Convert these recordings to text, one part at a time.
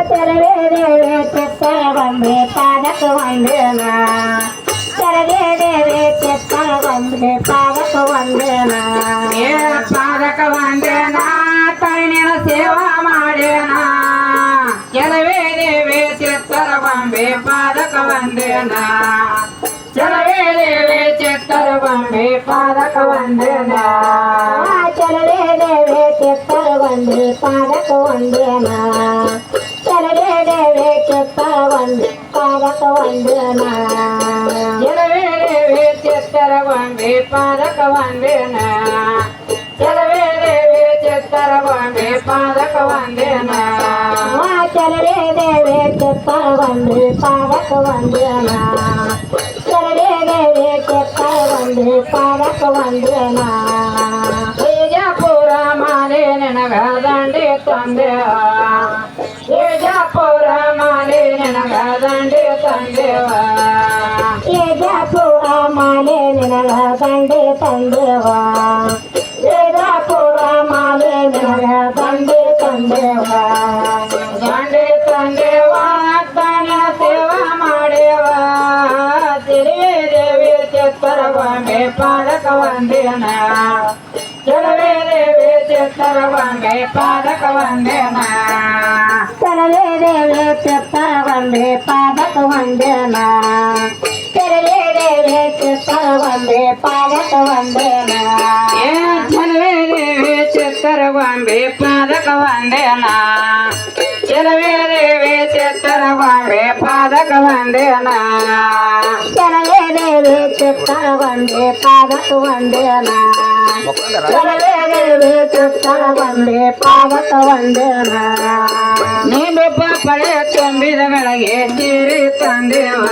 ಚಲವೇ ದೇವಿ ಚಿತ್ತರಗೊಂಬೆ ಪಾದಕ ವಂದನ ಚಲವೇ ದೇವಿ ಚಿತ್ತರಗೊಂಬೆ ಪಾದಕ ವಂದನ ಪಾದಕ ವಂದನ ತಾಯಿನ ಸೇವಾ ಮಾಡೇನ ಚಲವೇ ದೇವಿ ಚಿತ್ತರಗೊಂಬೆ ಪಾದಕ ವಂದನ ಚಲವೇ ದೇವಿ ಚಿತ್ತರಗೊಂಬೆ ಪಾದಕ ವಂದನ ಚಲವೇ ದೇವಿ ಚಿತ್ತರಗೊಂಬೆ ಪಾದಕ ವಂದನ ಚಲವೇ ದೇವಿ ಚಿತ್ತರಗೊಂಬೆ ಪಾದಕ ವಂದನ ಚಲವೇ ದೇವಿ ಚಿತ್ತರಗೊಂಬೆ ಪಾದಕ ವಂದನ ಚಲವೇ ದೇವಿ ಚಿತ್ತರಗೊಂಬೆ ಪಾದಕ ವಂದನ ಚಲವೇ ದೇವಿ ಚಿತ್ತರಗೊಂಬೆ ಪಾದಕ ವಂದನ ಚಲವೇ ದೇವಿ ಚಿತ್ತರಗೊಂಬೆ ಪಾದಕ ವಂದನ ವಿಜಯಪುರ ಮಾಲೆ ನನಗ ದಂಡಿ ತಂದೆವ ವಿಜಯಪುರ ಮಾಲೆ ನನಗ ದಂಡಿ ತಂದೆವ ವಿಜಯಪುರ ಮಾಲೆ ನಿನಗ ದಂಡಿ ತಂದೆವ ವಿಜಯಪುರ ಮಾಲೆ ನಿನಗ ದಂಡಿ ತಂದೆವ ದಂಡಿ ತಂದೆವ ತನ ಸೇವಾ ಮಾಡೇವ ತಿರುವೆ ದೇವಿ ಚಿತ್ತರಗೊಂಬೆ ಪಾದಕ ವಂದನ ಚಲವೇ ದೇವಿ ಚಿತ್ತರಗೊಂಬೆ ಪಾದಕ ವಂದನ ಚಲವೇ ದೇವಿ ಚಿತ್ತರಗೊಂಬೆ ಪಾದಕ ವಂದನ ಚಲವೇ ದೇವಿ ಚಿತ್ತರಗೊಂಬೆ ಪಾದಕ ವಂದನ ಚಲವೇ ದೇವಿ ಚಿತ್ತರಗೊಂಬೆ ಪಾದಕ ವಂದನ ಚಲವೇ ದೇವಿ ಚಿತ್ತರಗೊಂಬೆ ಪಾದಕ ವಂದನ ಚಲವೇ ದೇವಿ ಚಿತ್ತರಗೊಂಬೆ ಪಾದಕ ವಂದನ ಚಲವೇ ದೇವಿ ಚಿತ್ತರಗೊಂಬೆ ಪಾದಕ ವಂದನ ನಿಂಬೆ ಪಾಪಳೆ ತುಂಬಿದಗಳಿಗೆ ಸೀರೆ ತಂದೆವ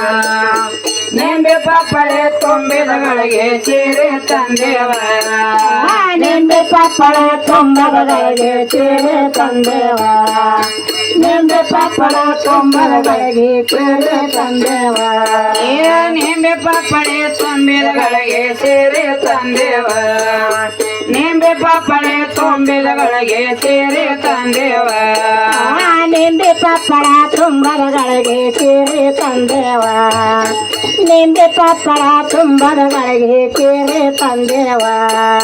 ನಿಂಬೆ ಪಾಪಳೆ ತುಂಬಿದಗಳಿಗೆ ಸೀರೆ ತಂದೆವ ನಿಂಬೆ ಪಪ್ಪಳ ತುಂಬಗಳಿಗೆ ಸೀರೆ ತಂದೆವ ನಿಂಬೆ ಪಪ್ಪಳ ತುಂಬಗಳಿಗೆ ಸೀರೆ ತಂದೆವ ನಿಂಬೆ ಪಾಪಳೆ ತುಂಬಿದಗಳಿಗೆ ಸೀರೆ ತಂದೆವ ನಿಂಬೆ ಪಾಪಳೆ ತುಂಬಿದಗಳಿಗೆ ಸೀರೆ ತಂದೆವ ನಿಂಬೆ ಪಪ್ಪಳ ತುಂಬಗಳಿಗೆ ಸೀರೆ ತಂದೆವ ನಿಂಬೆ ಪಪ್ಪಳ ತುಂಬಗಳಿಗೆ ಸೀರೆ ತಂದೆವ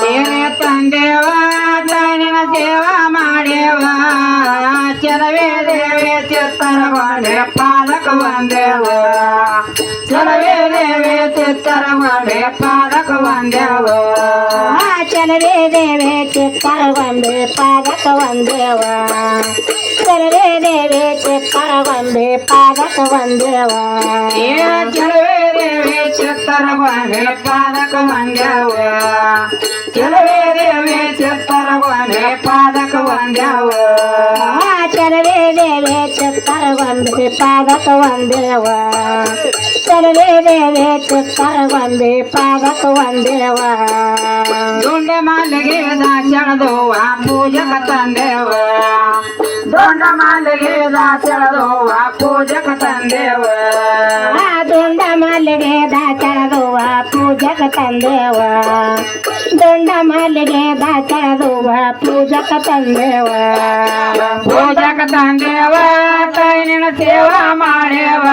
ಸೀರೆ ತಂದೆವ ತಾಯಿನ ಸೇವಾ ಮಾಡೇವ ಚಲವೇ ದೇವಿ ಚಿತ್ತರಗೊಂಬೆ ಪಾದಕ ವಂದೆವ ಚಲವೇ ದೇವಿ ಚಿತ್ತರಗೊಂಬೆ ಪಾದಕ ವಂದೆವ ಚಲವೇ ದೇವಿ ಚಿತ್ತರಗೊಂಬೆ ಪಾದಕ ವಂದೆವ ಚಲವೇ ದೇವಿ ಚಿತ್ತರಗೊಂಬೆ ಪಾದಕ ವಂದೆವ ಚಲವೇ ದೇವಿ ಚಿತ್ತರಗೊಂಬೆ ಪಾದಕ ವಂದೆವ ಚಲವೇ ದೇವಿ ಚಿತ್ತರಗೊಂಬೆ ಪಾದಕ ವಂದೆವ ಚಲವೇ ದೇವಿ ಚಿತ್ತರಗೊಂಬೆ ಪಾದಕ ವಂದೆವ ಚಲವೇ ದೇವಿ ಚಿತ್ತರಗೊಂಬೆ ಪಾದಕ ವಂದೆವ ದುಂಡೆ ಮಾಲಿಗೆ ದಾಚಳದೋವ ಪೂಜಕ ತಂದೆವ ದುಂಡ ಮಾಲಿಗೆ ದಾಚಳದೋವ ಪೂಜಕ ತಂದೆವ ದುಂಡ ಮಲ್ಲಿಗೆ ದಾಚಳದುವ ಪೂಜಕ ತಂದೆವ ದುಂಡ ಮಲ್ಲಿಗೆ ದಾಚಳದುವ ಪೂಜಕ ತಂದೆವ ಪೂಜಕ ತಂದೆವ ತಾಯಿನ ಸೇವಾ ಮಾಡೇವ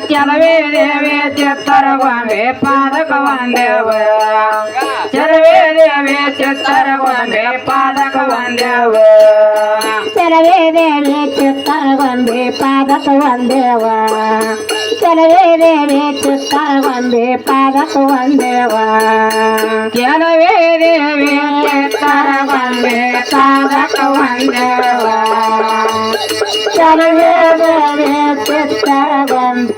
ಚಲವೇ ದೇವಿ ಚಿತ್ತರಗೊಂಬೆ ಪಾದಕ ವಂದೆವ ಚಲವೇ ದೇವಿ ಚಿತ್ತರಗೊಂಬೆ ಪಾದಕ ವಂದೆವ ಚಲವೇ ದೇವಿ ಚಿತ್ತರಗೊಂಬೆ ಪಾದಕ ವಂದೆವ ಚಲವೇ ದೇವಿ ಚಿತ್ತರಗೊಂಬೆ ಪಾದಕ ವಂದೆವ ಚಲವೇ ದೇವಿ ಚಿತ್ತರಗೊಂಬೆ ಪಾದಕ ವಂದೆವ ಚಲವೇ ದೇವಿ ಚಿತ್ತರಗೊಂಬೆ